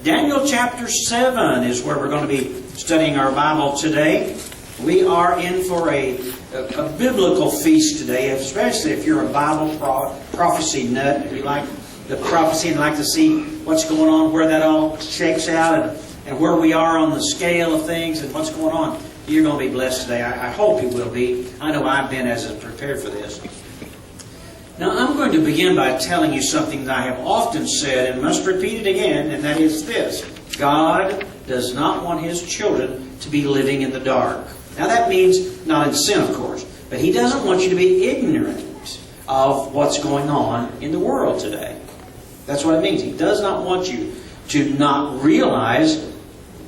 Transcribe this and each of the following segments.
Daniel chapter 7 is where we're going to be studying our Bible today. We are in for a biblical feast today, especially if you're a Bible prophecy nut. If you like the prophecy and like to see what's going on, where that all shakes out, and where we are on the scale of things and what's going on, you're going to be blessed today. I hope you will be. I know I've been as I prepared for this. Now, I'm going to begin by telling you something that I have often said and must repeat it again, and that is this. God does not want His children to be living in the dark. Now, that means not in sin, of course, but He doesn't want you to be ignorant of what's going on in the world today. That's what it means. He does not want you to not realize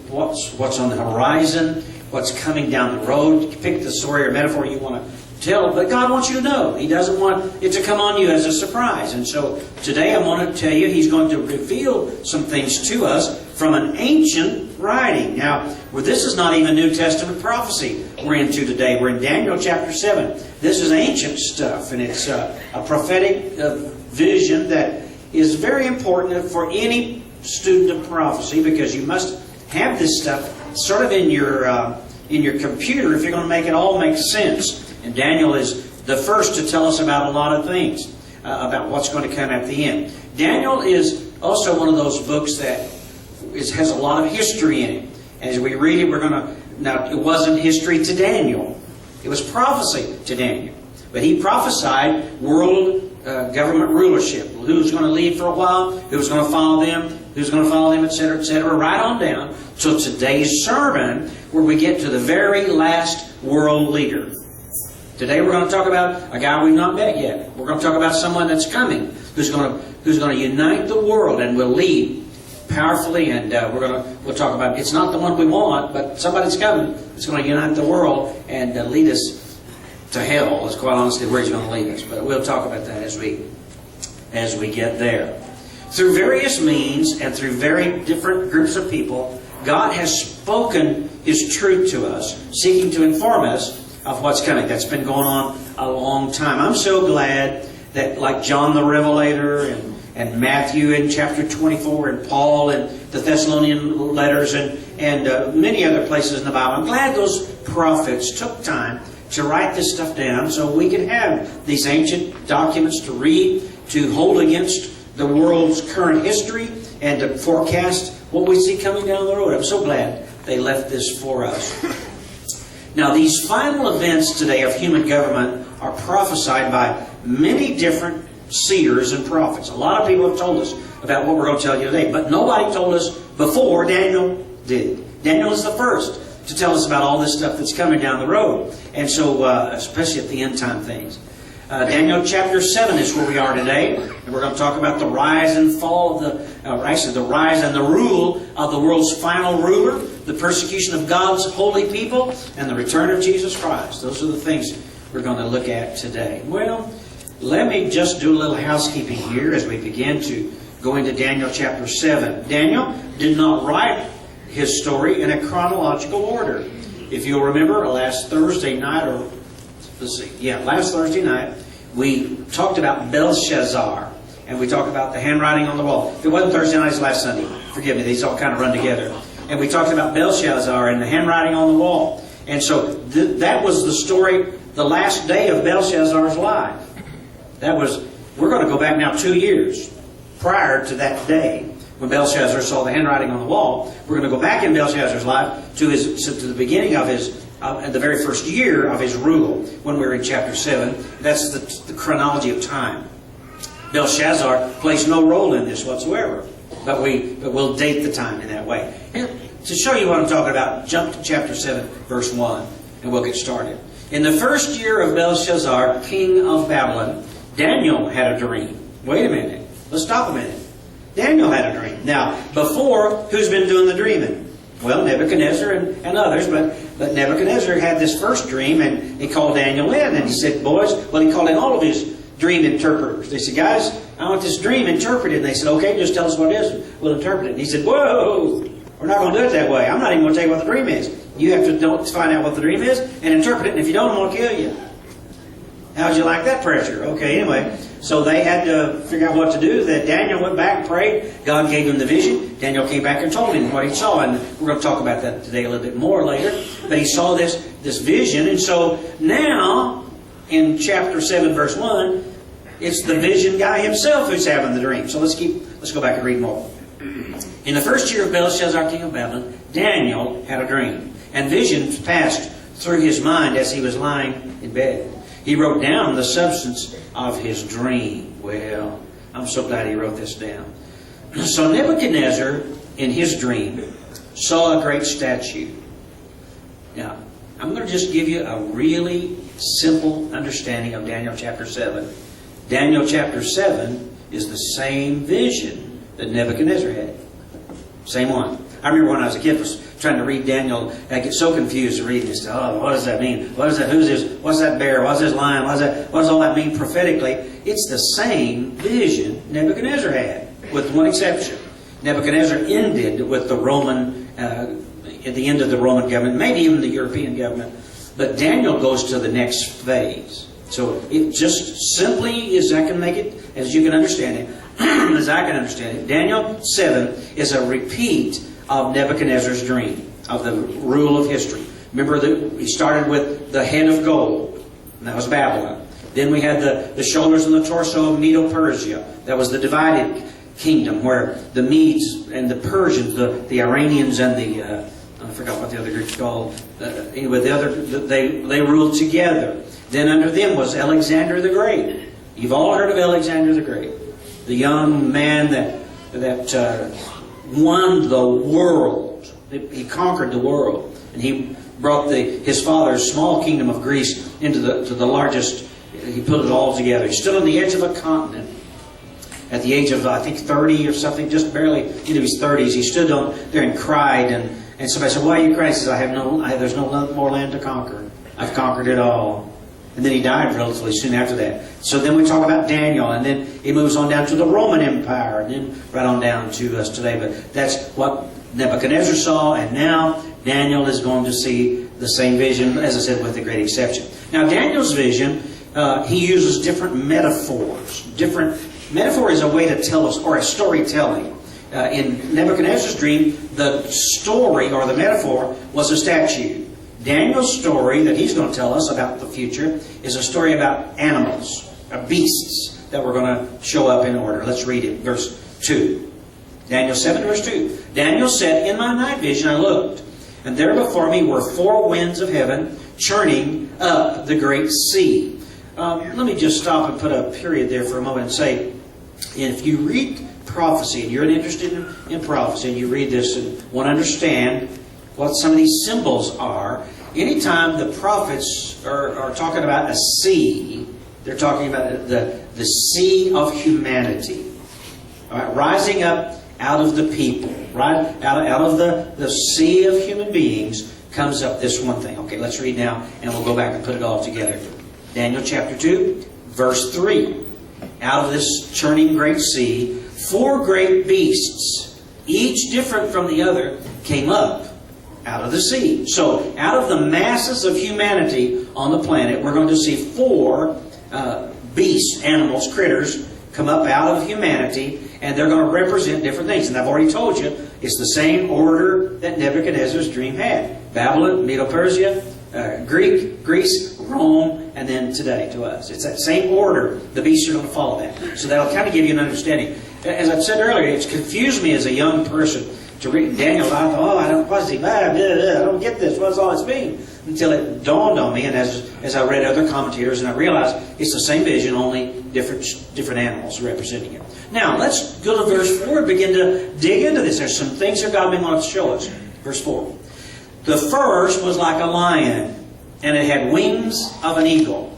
what's on the horizon, what's coming down the road. You pick the story or metaphor you want to tell, but God wants you to know. He doesn't want it to come on you as a surprise. And so today I want to tell you He's going to reveal some things to us from an ancient writing. Now, this is not even New Testament prophecy we're into today. We're in Daniel chapter 7. This is ancient stuff, and it's a prophetic vision that is very important for any student of prophecy, because you must have this stuff sort of in your computer if you're going to make it all make sense. And Daniel is the first to tell us about a lot of things, about what's going to come at the end. Daniel is also one of those books that has a lot of history in it. As we read it, now, it wasn't history to Daniel. It was prophecy to Daniel. But he prophesied world government rulership. Who's going to lead for a while, who's going to follow them, etc., right on down to today's sermon, where we get to the very last world leader. Today we're going to talk about a guy we've not met yet. We're going to talk about someone that's coming, who's going to unite the world and will lead powerfully. And we'll talk about, it's not the one we want, but somebody's coming. It's going to unite the world and lead us to hell. Is quite honestly where He's going to lead us. But we'll talk about that as we get there. Through various means and through very different groups of people, God has spoken His truth to us, seeking to inform us of what's coming. That's been going on a long time. I'm so glad that, like John the Revelator and Matthew in chapter 24 and Paul in the Thessalonian letters and many other places in the Bible, I'm glad those prophets took time to write this stuff down so we could have these ancient documents to read, to hold against the world's current history, and to forecast what we see coming down the road. I'm so glad they left this for us. Now, these final events today of human government are prophesied by many different seers and prophets. A lot of people have told us about what we're going to tell you today, but nobody told us before Daniel did. Daniel is the first to tell us about all this stuff that's coming down the road, and so especially at the end time things. Daniel chapter 7 is where we are today, and we're going to talk about the rise and fall of the rise and the rule of the world's final ruler, the persecution of God's holy people, and the return of Jesus Christ. Those are the things we're going to look at today. Well, let me just do a little housekeeping here as we begin to go into Daniel chapter 7. Daniel did not write his story in a chronological order. If you'll remember, last Thursday night, we talked about Belshazzar, and we talked about the handwriting on the wall. If it wasn't Thursday night, it was last Sunday. Forgive me, these all kind of run together. And we talked about Belshazzar and the handwriting on the wall. And so that was the story, the last day of Belshazzar's life. We're going to go back now 2 years prior to that day when Belshazzar saw the handwriting on the wall. We're going to go back in Belshazzar's life to the beginning of the very first year of his rule, when we were in chapter 7. That's the chronology of time. Belshazzar plays no role in this whatsoever, but we'll date the time in that way. And to show you what I'm talking about, jump to chapter 7, verse 1, and we'll get started. In the first year of Belshazzar, king of Babylon, Daniel had a dream. Wait a minute. Let's stop a minute. Daniel had a dream. Now, before, who's been doing the dreaming? Well, Nebuchadnezzar and others, but Nebuchadnezzar had this first dream, and he called Daniel in, and he said, he called in all of his dream interpreters. They said, guys, I want this dream interpreted. And they said, okay, just tell us what it is. We'll interpret it. And he said, whoa, we're not going to do it that way. I'm not even going to tell you what the dream is. You have to find out what the dream is and interpret it, and if you don't, I'm going to kill you. How'd you like that pressure? Okay, anyway. So they had to figure out what to do. That Daniel went back and prayed. God gave him the vision. Daniel came back and told him what he saw. And we're going to talk about that today a little bit more later. But he saw this vision. And so now, in chapter 7, verse 1, it's the vision guy himself who's having the dream. So let's go back and read more. In the first year of Belshazzar, king of Babylon, Daniel had a dream. And visions passed through his mind as he was lying in bed. He wrote down the substance of his dream. Well, I'm so glad he wrote this down. So Nebuchadnezzar, in his dream, saw a great statue. Now, I'm going to just give you a really simple understanding of Daniel chapter 7. Daniel chapter 7 is the same vision that Nebuchadnezzar had. Same one. I remember when I was a kid, was trying to read Daniel, I get so confused reading this stuff. Oh, what does that mean? What is that? Who's this? What's that bear? What's this lion? What does all that mean prophetically? It's the same vision Nebuchadnezzar had, with one exception. Nebuchadnezzar ended with the Roman, at the end of the Roman government, maybe even the European government. But Daniel goes to the next phase. So it just simply, as I can make it, as you can understand it, as I can understand it, Daniel 7 is a repeat of Nebuchadnezzar's dream, of the rule of history. Remember, he started with the head of gold, and that was Babylon. Then we had the shoulders and the torso of Medo-Persia. That was the divided kingdom, where the Medes and the Persians, the Iranians and the, I forgot what the other group's called. Anyway, they ruled together. Then under them was Alexander the Great. You've all heard of Alexander the Great. The young man that won the world. He conquered the world. And he brought his father's small kingdom of Greece into the largest. He put it all together. He stood on the edge of a continent at the age of, I think, 30 or something, just barely into his 30s. He stood on there and cried. And somebody said, "Why are you crying?" He says, "There's no more land to conquer. I've conquered it all." And then he died relatively soon after that. So then we talk about Daniel, and then it moves on down to the Roman Empire, and then right on down to us today. But that's what Nebuchadnezzar saw, and now Daniel is going to see the same vision, as I said, with a great exception. Now Daniel's vision, he uses different metaphors. Metaphor is a way to tell us, or a storytelling. In Nebuchadnezzar's dream, the story or the metaphor was a statue. Daniel's story that he's going to tell us about the future is a story about animals, beasts that were going to show up in order. Let's read it, verse 2. Daniel 7, verse 2. Daniel said, "In my night vision I looked, and there before me were 4 winds of heaven churning up the great sea." Let me just stop and put a period there for a moment and say, if you read prophecy, and you're interested in prophecy, and you read this and want to understand what some of these symbols are, anytime the prophets are talking about a sea, they're talking about the sea of humanity. All right, rising up out of the people, right out of the sea of human beings comes up this one thing. Okay, let's read now, and we'll go back and put it all together. Daniel chapter 2, verse 3. Out of this churning great sea, 4 great beasts, each different from the other, came up out of the sea. So, out of the masses of humanity on the planet, we're going to see 4 beasts, animals, critters, come up out of humanity, and they're going to represent different things. And I've already told you, it's the same order that Nebuchadnezzar's dream had. Babylon, Medo-Persia, Greece, Rome, and then today to us. It's that same order. The beasts are going to follow that. So that'll kind of give you an understanding. As I said earlier, it's confused me as a young person to read Daniel. I thought, I don't get this. What does all this mean? Until it dawned on me, and as I read other commentators, and I realized it's the same vision, only different animals representing it. Now, let's go to verse 4 and begin to dig into this. There's some things that God may want to show us. Verse 4. The first was like a lion, and it had wings of an eagle.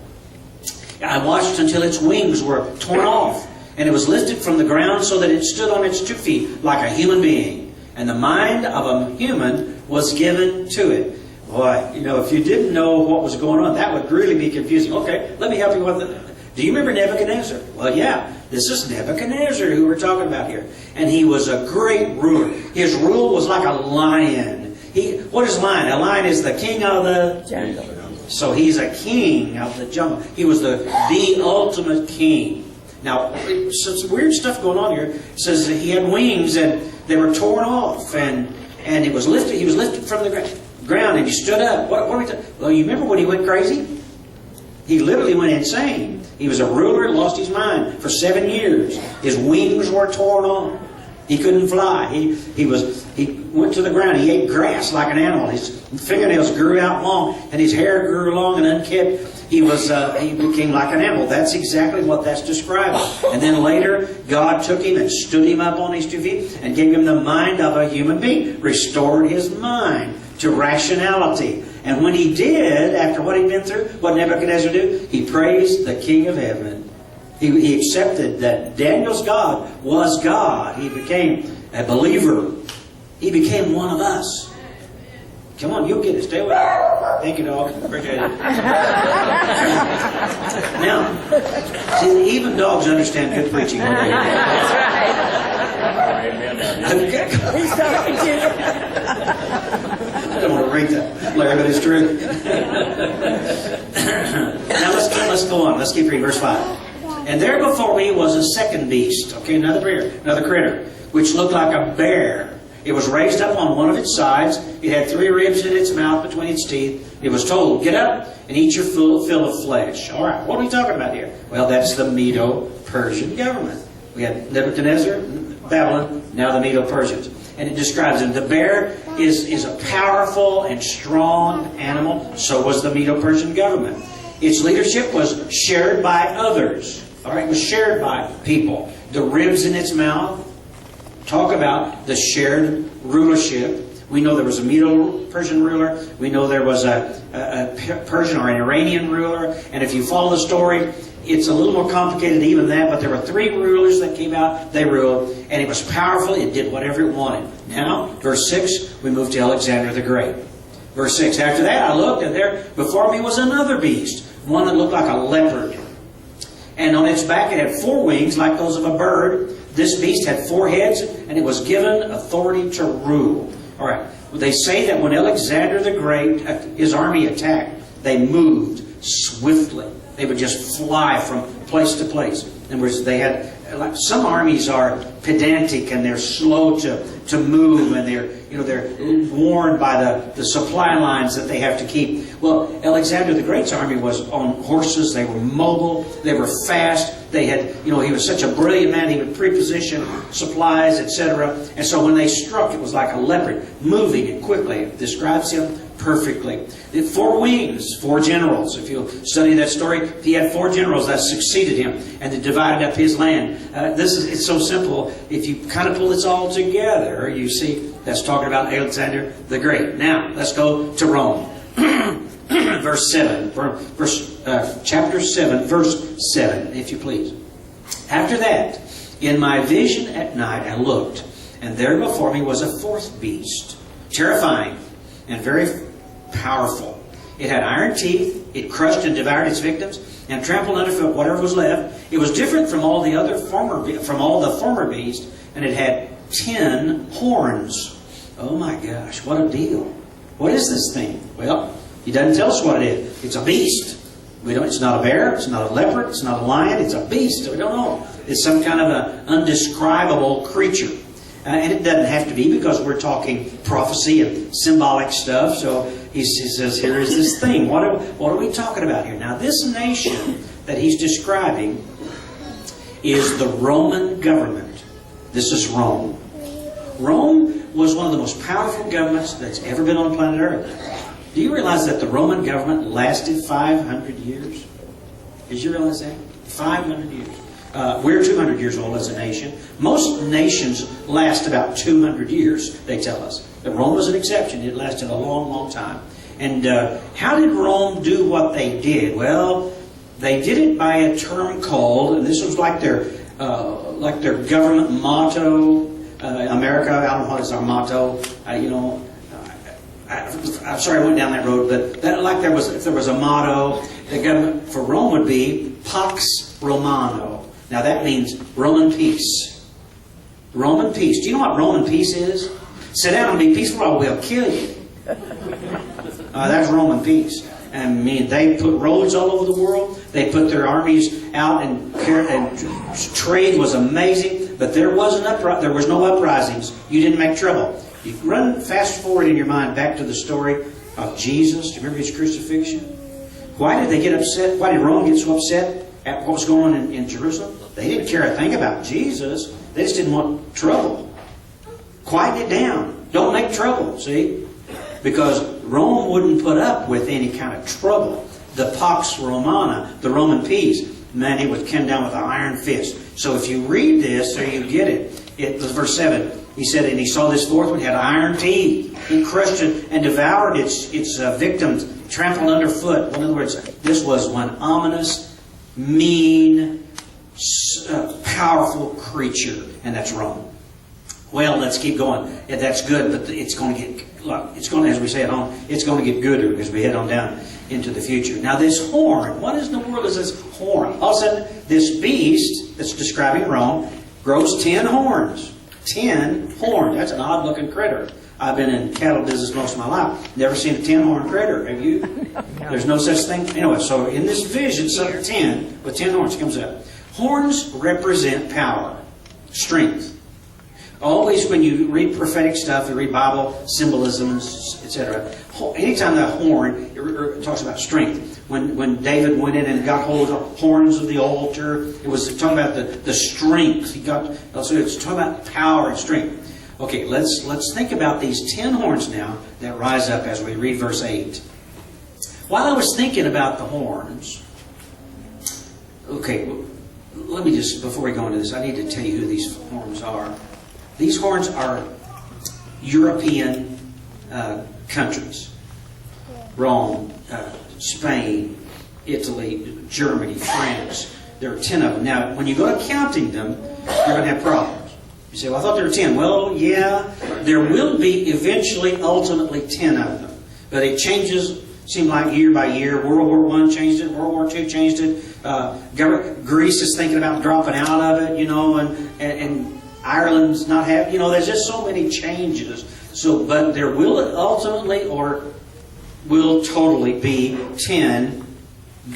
I watched until its wings were torn off, and it was lifted from the ground so that it stood on its 2 feet like a human being. And the mind of a human was given to it. Boy, if you didn't know what was going on, that would really be confusing. Okay, let me help you with it. Do you remember Nebuchadnezzar? Well, yeah, this is Nebuchadnezzar who we're talking about here. And he was a great ruler. His rule was like a lion. What is lion? A lion is the king of the jungle. So he's a king of the jungle. He was the ultimate king. Now, some weird stuff going on here. It says that he had wings and they were torn off, and it was lifted. He was lifted from the ground, and he stood up. What are we talking? Well, you remember when he went crazy? He literally went insane. He was a ruler, lost his mind for 7 years. His wings were torn off. He couldn't fly. He went to the ground. He ate grass like an animal. His fingernails grew out long, and his hair grew long and unkempt. He became like an animal. That's exactly what that's describing. And then later, God took him and stood him up on his 2 feet and gave him the mind of a human being. Restored his mind to rationality. And when he did, after what he'd been through, what Nebuchadnezzar do? He praised the King of Heaven. He accepted that Daniel's God was God. He became a believer. He became one of us. Come on, you'll get it. Stay away. Thank you, dog. Appreciate it. Now, see, even dogs understand good preaching. That's right. He's talking to you. I don't want to read that, Larry, but it's true. Now let's go on. Let's keep reading verse 5. And there before me was a second beast, okay, another critter, which looked like a bear. It was raised up on one of its sides. It had 3 ribs in its mouth between its teeth. It was told, get up and eat your fill of flesh. All right, what are we talking about here? Well, that's the Medo-Persian government. We had Nebuchadnezzar, Babylon, now the Medo-Persians. And it describes them. The bear is a powerful and strong animal. So was the Medo-Persian government. Its leadership was shared by others. All right, it was shared by people. The ribs in its mouth talk about the shared rulership. We know there was a Medo-Persian ruler. We know there was a Persian or an Iranian ruler. And if you follow the story, it's a little more complicated than even that. But there were 3 rulers that came out. They ruled. And it was powerful. It did whatever it wanted. Now, verse 6, we move to Alexander the Great. Verse 6, after that I looked, and there before me was another beast, one that looked like a leopard. And on its back it had 4 wings like those of a bird. This beast had 4 heads, and it was given authority to rule. All right. They say that when Alexander the Great, his army attacked, they moved swiftly. They would just fly from place to place. In other words, they had, like, some armies are pedantic and they're slow to move, and they're warned by the supply lines that they have to keep. Well, Alexander the Great's army was on horses. They were mobile. They were fast. They had, he was such a brilliant man. He would preposition supplies, etc. And so when they struck, it was like a leopard, moving and quickly. It describes him perfectly. It had 4 wings, 4 generals. If you study that story, he had 4 generals that succeeded him, and they divided up his land. It's so simple. If you kind of pull this all together, you see that's talking about Alexander the Great. Now, let's go to Rome. Verse 7, chapter 7, verse 7, if you please. After that, in my vision at night I looked, and there before me was a 4th beast, terrifying and very powerful. It had iron teeth. It crushed and devoured its victims and trampled underfoot whatever was left. It was different from all the former beasts, and it had 10 horns. Oh my gosh, what a deal. What is this thing? Well, he doesn't tell us what it is. It's a beast. It's not a bear. It's not a leopard. It's not a lion. It's a beast. We don't know. It's some kind of an undescribable creature. And it doesn't have to be, because we're talking prophecy and symbolic stuff. So he says, here is this thing. What are we talking about here? Now, this nation that he's describing is the Roman government. This is Rome. Rome was one of the most powerful governments that's ever been on planet Earth. Do you realize that the Roman government lasted 500 years? Did you realize that? 500 years. We're 200 years old as a nation. Most nations last about 200 years, they tell us. But Rome was an exception. It lasted a long, long time. And how did Rome do what they did? Well, they did it by a term called, and this was like their government motto. America, I don't know what is our motto. I'm sorry I went down that road, but if there was a motto, the government for Rome would be Pax Romano. Now that means Roman peace. Roman peace. Do you know what Roman peace is? Sit down and be peaceful or we'll kill you. That's Roman peace. I mean, they put roads all over the world. They put their armies out, and trade was amazing. But there was no uprisings. You didn't make trouble. You run fast forward in your mind back to the story of Jesus. Do you remember his crucifixion? Why did they get upset? Why did Rome get so upset at what was going on in Jerusalem? They didn't care a thing about Jesus. They just didn't want trouble. Quieten it down. Don't make trouble, see? Because Rome wouldn't put up with any kind of trouble. The Pax Romana, the Roman peace, man, it would come down with an iron fist. So if you read this, so you get it. Verse 7, he said, and he saw this fourth one had iron teeth. He crushed it and devoured its victims, trampled underfoot. Well, in other words, this was one ominous, mean, powerful creature, and that's Rome. Well, let's keep going. Yeah, that's good, but it's going to, as we say at home, it's going to get gooder as we head on down into the future. Now, this horn, what in the world is this horn? All of a sudden, this beast that's describing Rome grows 10 horns. 10 horns. That's an odd-looking critter. I've been in cattle business most of my life. Never seen a 10-horn critter. Have you? No. There's no such thing. Anyway, so in this vision, something 10 with 10 horns comes up. Horns represent power, strength. Always when you read prophetic stuff, you read Bible symbolism, etc. Anytime that horn it talks about strength. When David went in and got hold of the horns of the altar, it was talking about the strength. So it's talking about power and strength. Okay, let's think about these 10 horns now that rise up as we read verse 8. While I was thinking about the horns, okay, let me just, before we go into this, I need to tell you who these horns are. These horns are European countries. Rome, Spain, Italy, Germany, France. There are 10 of them. Now, when you go to counting them, you're going to have problems. You say, well, I thought there were 10. Well, yeah, there will be eventually, ultimately 10 of them. But it changes, seems like year by year. World War I changed it. World War II changed it. Greece is thinking about dropping out of it, and Ireland's not having, there's just so many changes. So, but there will ultimately or will totally be 10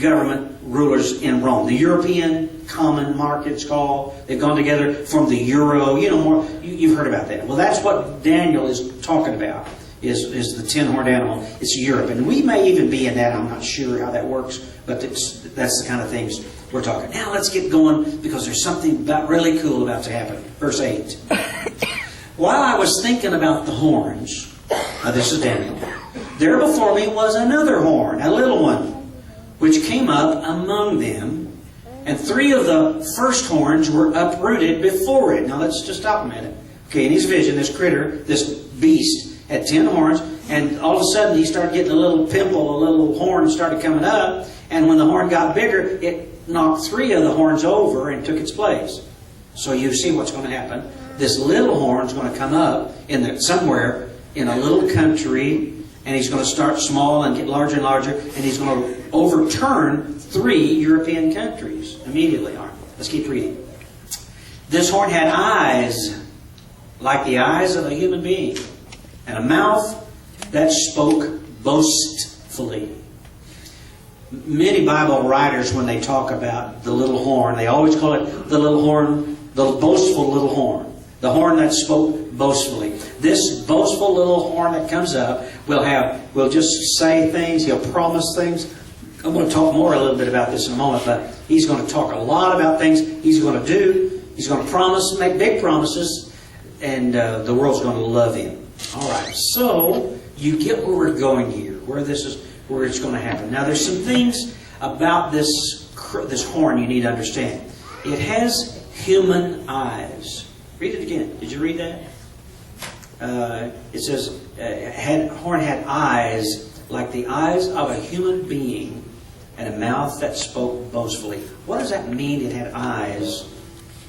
government rulers in Rome. The European Common Market, it's called. They've gone together from the euro. You've heard about that. Well, that's what Daniel is talking about, is the 10-horned animal. It's Europe. And we may even be in that. I'm not sure how that works, but that's the kind of things we're talking. Now let's get going, because there's something really cool about to happen. Verse 8. While I was thinking about the horns, now this is Daniel, there before me was another horn, a little one, which came up among them, and 3 of the first horns were uprooted before it. Now let's just stop a minute. Okay, in his vision, this critter, this beast, had 10 horns, and all of a sudden he started getting a little pimple, a little horn started coming up, and when the horn got bigger, it knocked 3 of the horns over and took its place. So you see what's going to happen. This little horn is going to come up somewhere in a little country, and he's going to start small and get larger and larger, and he's going to overturn 3 European countries immediately. All right, let's keep reading. This horn had eyes like the eyes of a human being, and a mouth that spoke boastfully. Many Bible writers, when they talk about the little horn, they always call it the little horn, the boastful little horn. The horn that spoke boastfully. This boastful little horn that comes up will just say things, he'll promise things. I'm going to talk more a little bit about this in a moment, but he's going to talk a lot about things he's going to do. He's going to promise, make big promises, and the world's going to love him. All right, so you get where we're going here, where it's going to happen. Now, there's some things about this horn you need to understand. It has human eyes. Read it again. Did you read that? It says, horn had eyes like the eyes of a human being, and a mouth that spoke boastfully. What does that mean, it had eyes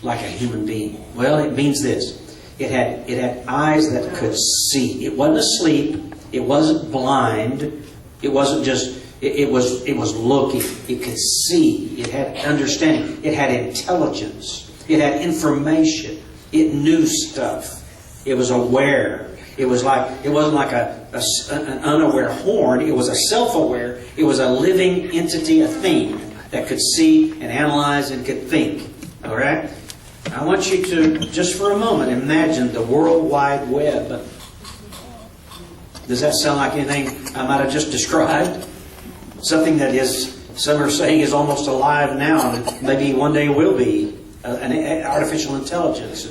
like a human being? Well, it means this. It had eyes that could see. It wasn't asleep. It wasn't blind. It wasn't just, it was looking. It could see. It had understanding. It had intelligence. It had information. It knew stuff. It was aware. It wasn't like an unaware horn. It was a self-aware. It was a living entity, a thing that could see and analyze and could think. All right? I want you to, just for a moment, imagine the World Wide Web. Does that sound like anything I might have just described? Something that is, some are saying, is almost alive now, and maybe one day will be. An artificial intelligence.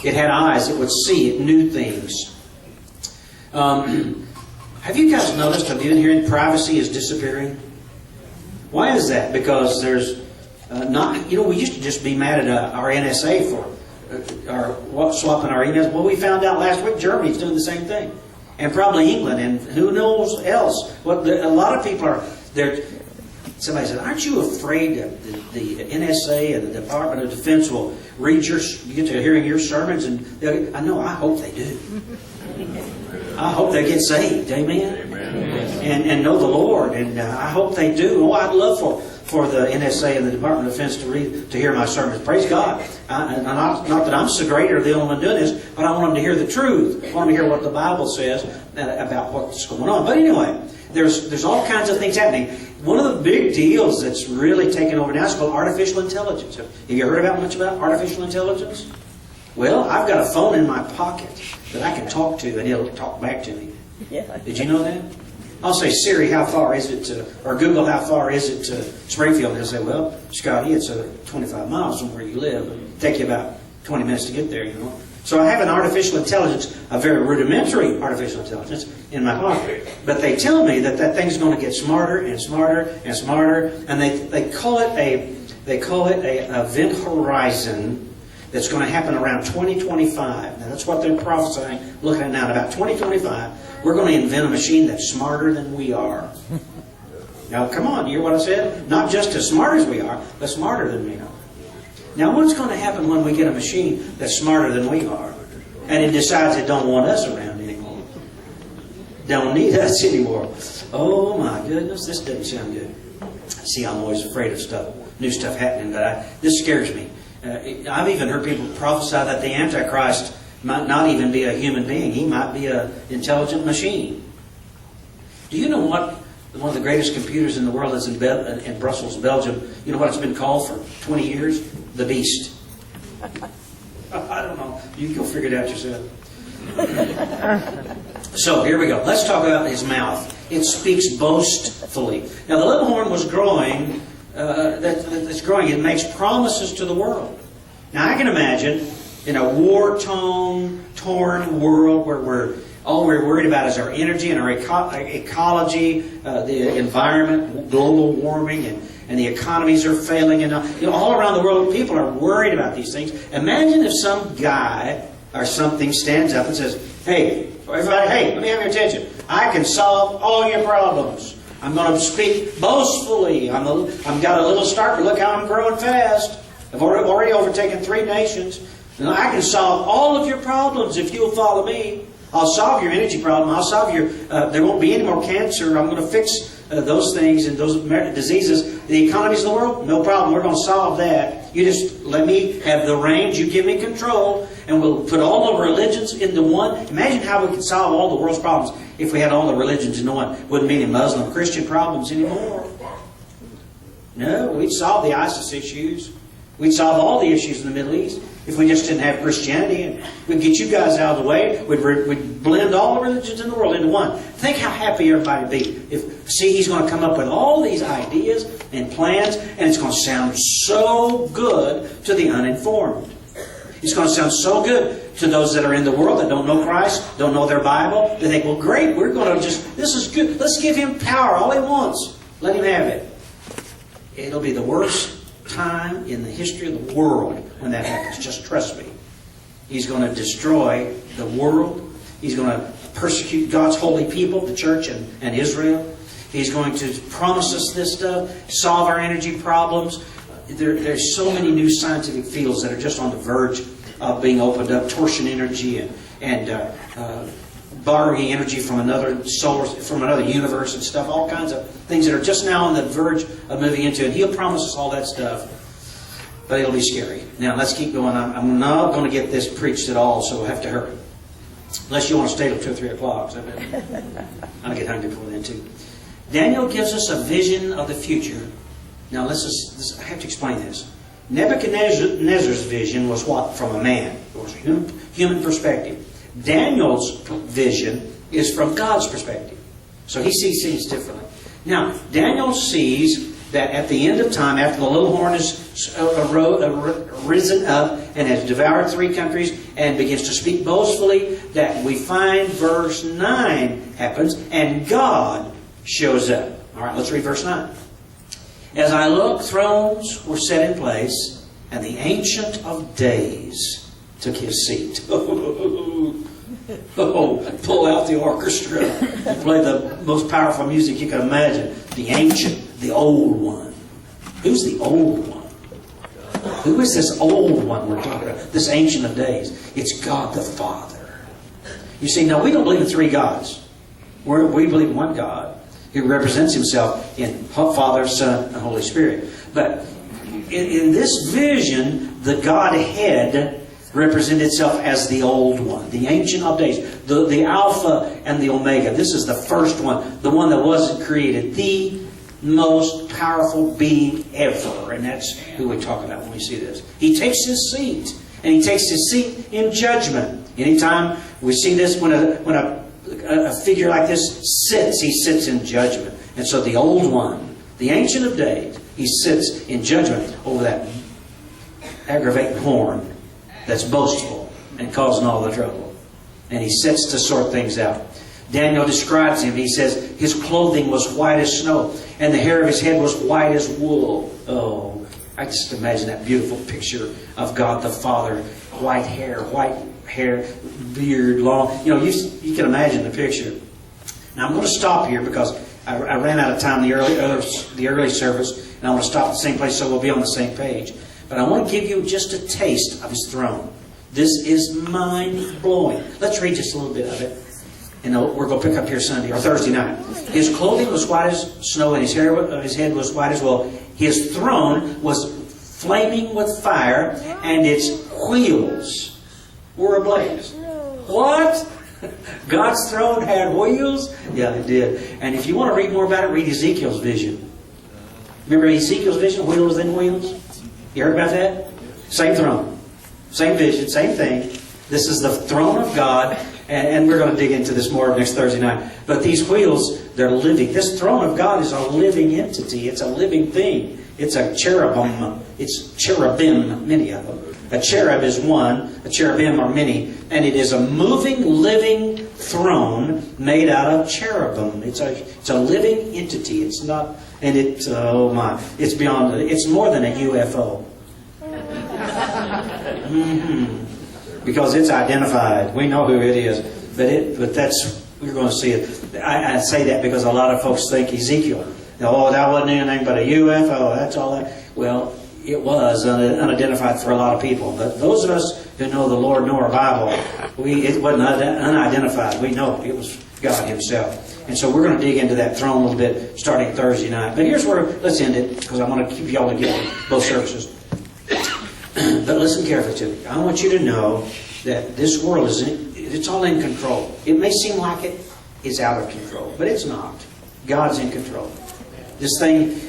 It had eyes. It would see. It knew things. Have you guys noticed, have you been hearing privacy is disappearing? Why is that? Because there's we used to just be mad at our NSA for swapping our emails. Well, we found out last week Germany's doing the same thing. And probably England, and who knows else. A lot of people are, somebody said, aren't you afraid that the NSA and the Department of Defense will read you get to hearing your sermons? And I know, I hope they do. I hope they get saved, amen? And know the Lord, and I hope they do. Oh, I'd love for the NSA and the Department of Defense to hear my sermons. Praise God. Not that I'm so great or the only one doing this, but I want them to hear the truth. I want them to hear what the Bible says about what's going on. But anyway, there's all kinds of things happening. One of the big deals that's really taken over now is called artificial intelligence. Have you heard much about artificial intelligence? Well, I've got a phone in my pocket that I can talk to, and it'll talk back to me. Yeah. Did you know that? I'll say, Siri, how far is it to, or Google, how far is it to Springfield? And he'll say, well, Scotty, it's 25 miles from where you live. It'll take you about 20 minutes to get there, you know. So I have an artificial intelligence, a very rudimentary artificial intelligence in my pocket. But they tell me that thing's going to get smarter and smarter and smarter, and they call it a event horizon that's going to happen around 2025. Now that's what they're prophesying, looking at now. In about 2025, we're going to invent a machine that's smarter than we are. Now come on, you hear what I said? Not just as smart as we are, but smarter than we are. Now what's going to happen when we get a machine that's smarter than we are, and it decides it don't want us around anymore? Don't need us anymore. Oh my goodness, this doesn't sound good. See, I'm always afraid of new stuff happening, but this scares me. I've even heard people prophesy that the Antichrist might not even be a human being. He might be an intelligent machine. Do you know what one of the greatest computers in the world is in Brussels, Belgium? You know what it's been called for 20 years? The Beast. I don't know. You can go figure it out yourself. So here we go. Let's talk about his mouth. It speaks boastfully. Now the little horn was growing. That's growing. It makes promises to the world. Now I can imagine in a war-torn world where all we're worried about is our energy and our ecology, the environment, global warming, and the economies are failing. And all around the world, people are worried about these things. Imagine if some guy or something stands up and says, "Hey, everybody, let me have your attention. I can solve all your problems. I'm going to speak boastfully. I've got a little start, but look how I'm growing fast. I've already overtaken 3 nations. And I can solve all of your problems if you'll follow me. I'll solve your energy problem. I'll solve there won't be any more cancer. I'm going to fix those things and those diseases. The economies of the world, no problem. We're going to solve that. You just let me have the reins. You give me control. And we'll put all the religions into one. Imagine how we could solve all the world's problems if we had all the religions into one. Wouldn't be any Muslim, Christian problems anymore. No, we'd solve the ISIS issues. We'd solve all the issues in the Middle East if we just didn't have Christianity. And we'd get you guys out of the way. We'd blend all the religions in the world into one. Think how happy everybody would be. See, he's going to come up with all these ideas and plans, and it's going to sound so good to the uninformed. It's going to sound so good to those that are in the world that don't know Christ, don't know their Bible. They think, well, great, we're going to this is good. Let's give him power, all he wants. Let him have it. It'll be the worst time in the history of the world when that happens. Just trust me. He's going to destroy the world. He's going to persecute God's holy people, the church and Israel. He's going to promise us this stuff, solve our energy problems. There's so many new scientific fields that are just on the verge of being opened up. Torsion energy and borrowing energy from another universe and stuff. All kinds of things that are just now on the verge of moving into. And he'll promise us all that stuff, but it'll be scary. Now let's keep going. I'm not going to get this preached at all, so we'll have to hurry. Unless you want to stay till 2 or 3 o'clock. So I'll get hungry before then too. Daniel gives us a vision of the future. Now I have to explain this. Nebuchadnezzar's vision was what? From a man. It was a human perspective. Daniel's vision is from God's perspective. So he sees things differently. Now, Daniel sees that at the end of time, after the little horn has risen up and has devoured 3 countries and begins to speak boastfully, that we find verse 9 happens and God shows up. All right, let's read verse 9. As I looked, thrones were set in place, and the Ancient of Days took his seat. Pull out the orchestra and play the most powerful music you can imagine. The Ancient, the Old One. Who's the Old One? Who is this Old One we're talking about? This Ancient of Days. It's God the Father. You see, now we don't believe in 3 gods. We believe in one God who represents himself in Father, Son, and Holy Spirit. But in this vision, the Godhead represented itself as the Old One, the Ancient of Days, the Alpha and the Omega. This is the first one, the one that wasn't created, the most powerful being ever. And that's who we talk about when we see this. He takes his seat, and he takes his seat in judgment. Anytime we see this, when a figure like this sits, he sits in judgment. And so the Old One, the Ancient of Days, he sits in judgment over that aggravating horn that's boastful and causing all the trouble. And he sits to sort things out. Daniel describes him. He says his clothing was white as snow, and the hair of his head was white as wool. Oh, I just imagine that beautiful picture of God the Father. White hair, beard, long. You know, you can imagine the picture. Now I'm going to stop here because I ran out of time the early service, and I want to stop at the same place so we'll be on the same page. But I want to give you just a taste of his throne. This is mind-blowing. Let's read just a little bit of it. And we're going to pick up here Sunday or Thursday night. His clothing was white as snow, and his hair of his head was white as wool. His throne was flaming with fire, and its wheels were ablaze. What? God's throne had wheels? Yeah, it did. And if you want to read more about it, read Ezekiel's vision. Remember Ezekiel's vision? Wheels and wheels? You heard about that? Same throne. Same vision. Same thing. This is the throne of God. And we're going to dig into this more next Thursday night. But these wheels, they're living. This throne of God is a living entity. It's a living thing. It's a cherubim. It's cherubim, many of them. A cherub is one. A cherubim are many. And it is a moving, living throne made out of cherubim. It's a living entity. It's not, and it's, oh my, it's beyond, it's more than a UFO. Because it's identified. We know who it is. But that's, we're going to see it. I say that because a lot of folks think Ezekiel, oh, that wasn't anything but a UFO. That's all that. Well, it was unidentified for a lot of people. But those of us who know the Lord, know our Bible, it wasn't unidentified. We know it was God Himself. And so we're going to dig into that throne a little bit starting Thursday night. But here's where, let's end it, because I want to keep you all together, both services. But listen carefully to me. I want you to know that this world it's all in control. It may seem like it is out of control, but it's not. God's in control. This thing,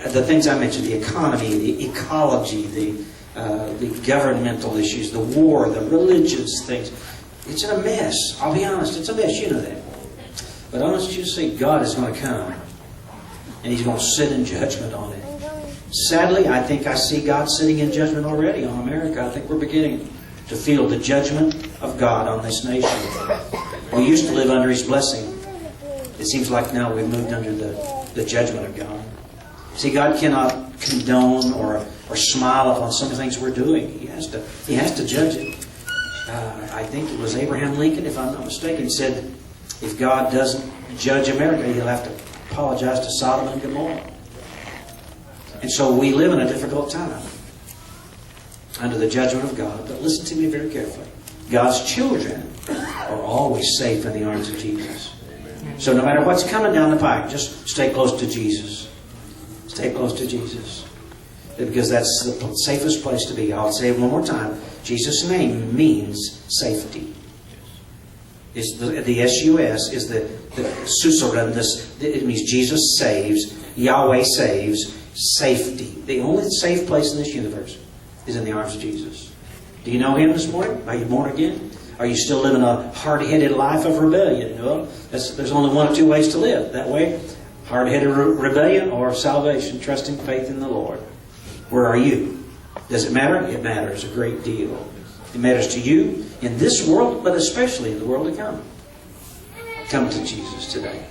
the things I mentioned, the economy, the ecology, the governmental issues, the war, the religious things, it's in a mess. I'll be honest, it's a mess. You know that. But I want you to see God is going to come, and He's going to sit in judgment on it. Sadly, I think I see God sitting in judgment already on America. I think we're beginning to feel the judgment of God on this nation. We used to live under His blessing. It seems like now we've moved under the judgment of God. See, God cannot condone or smile upon some of the things we're doing. He has to judge it. I think it was Abraham Lincoln, if I'm not mistaken, said if God doesn't judge America, He'll have to apologize to Sodom and Gomorrah. And so we live in a difficult time under the judgment of God. But listen to me very carefully. God's children are always safe in the arms of Jesus. So no matter what's coming down the pike, just stay close to Jesus. Stay close to Jesus. Because that's the safest place to be. I'll say it one more time. Jesus' name means safety. Is the S-U-S is the susurrun. It means Jesus saves, Yahweh saves, safety. The only safe place in this universe is in the arms of Jesus. Do you know Him this morning? Are you born again? Are you still living a hard-headed life of rebellion? Well, there's only one of two ways to live. That way, hard-headed rebellion or salvation, trusting faith in the Lord. Where are you? Does it matter? It matters a great deal. It matters to you in this world, but especially in the world to come. Come to Jesus today.